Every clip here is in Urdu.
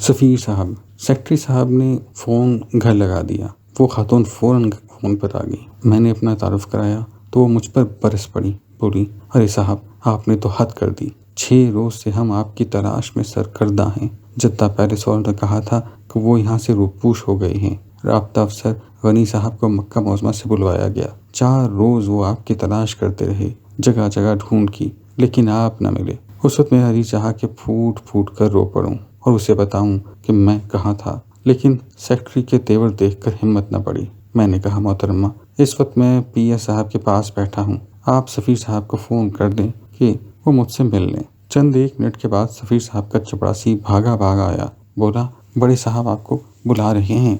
سفیر صاحب، سیکٹری صاحب نے فون گھر لگا دیا۔ وہ خاتون فوراً فون پر آ گئی۔ میں نے اپنا تعارف کرایا تو وہ مجھ پر برس پڑی، بولی، ارے صاحب، آپ نے تو حد کر دی، 6 روز سے ہم آپ کی تلاش میں سرگرداں ہیں۔ جدہ پیلس والوں نے کہا تھا کہ وہ یہاں سے روپوش ہو گئے ہیں۔ رابطہ افسر غنی صاحب کو مکہ معظمہ سے بلوایا گیا۔ 4 روز وہ آپ کی تلاش کرتے رہے، جگہ جگہ ڈھونڈ کی، لیکن آپ نہ ملے۔ اس وقت میرا جی چاہا کہ پھوٹ پھوٹ کر رو پڑوں اور اسے بتاؤں کہ میں کہاں تھا، لیکن سیکٹری کے تیور دیکھ کر ہمت نہ پڑی۔ میں نے کہا، محترمہ، اس وقت میں پی ایس صاحب کے پاس بیٹھا ہوں، آپ سفیر صاحب کو فون کر دیں کہ وہ مجھ سے مل لیں۔ چند 1 منٹ کے بعد سفیر صاحب کا چپڑاسی بھاگا آیا، بولا، بڑے صاحب آپ کو بلا رہے ہیں۔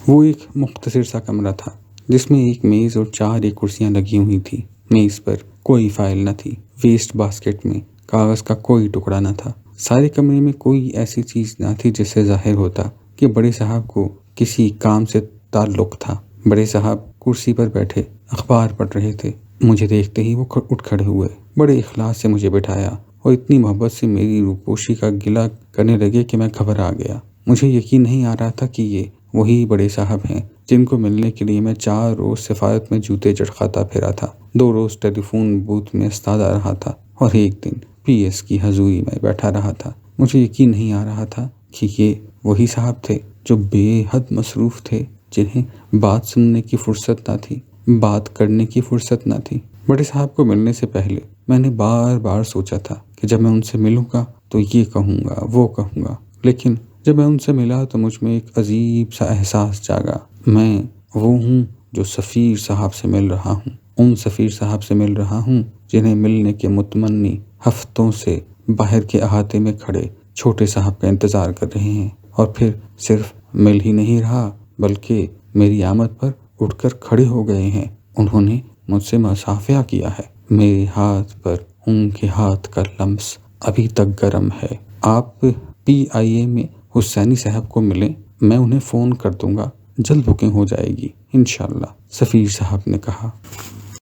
وہ ایک مختصر سا کمرہ تھا جس میں ایک میز اور 4 ایک کرسیاں لگی ہوئی تھیں۔ میز پر کوئی فائل نہ تھی، ویسٹ باسکٹ میں کاغذ کا کوئی ٹکڑا نہ تھا۔ سارے کمرے میں کوئی ایسی چیز نہ تھی جس سے ظاہر ہوتا کہ بڑے صاحب کو کسی کام سے تعلق تھا۔ بڑے صاحب کرسی پر بیٹھے اخبار پڑھ رہے تھے۔ مجھے دیکھتے ہی وہ اٹھ کھڑے ہوئے، بڑے اخلاص سے مجھے بٹھایا اور اتنی محبت سے میری روپوشی کا گلہ کرنے لگے کہ میں گھبرا گیا۔ مجھے یقین نہیں آ رہا تھا کہ یہ وہی بڑے صاحب ہیں جن کو ملنے کے لیے میں 4 روز سفارت میں جوتے چٹکاتا پھرا تھا، 2 روز ٹیلی فون بوتھ میں استادا رہا تھا اور 1 دن پی ایس کی حضوری میں بیٹھا رہا تھا۔ مجھے یقین نہیں آ رہا تھا کہ یہ وہی صاحب تھے جو بے حد مصروف تھے، جنہیں بات سننے کی فرصت نہ تھی، بات کرنے کی فرصت نہ تھی۔ بڑے صاحب کو ملنے سے پہلے میں نے بار بار سوچا تھا کہ جب میں ان سے ملوں گا تو یہ کہوں گا، وہ کہوں گا، لیکن جب میں ان سے ملا تو مجھ میں ایک عجیب سا احساس جاگا۔ میں وہ ہوں جو سفیر صاحب سے مل رہا ہوں، ان سفیر صاحب سے مل رہا ہوں جنہیں ملنے کے متمنی ہفتوں سے باہر کے احاطے میں کھڑے چھوٹے صاحب کا انتظار کر رہے ہیں، اور پھر صرف مل ہی نہیں رہا بلکہ میری آمد پر اٹھ کر کھڑے ہو گئے ہیں۔ انہوں نے مجھ سے مصافحہ کیا ہے۔ میرے ہاتھ پر ان کے ہاتھ کا لمس ابھی تک گرم ہے۔ آپ PIA میں حسینی صاحب کو ملیں، میں انہیں فون کر دوں گا، جلد بکنگ ہو جائے گی انشاءاللہ، سفیر صاحب نے کہا۔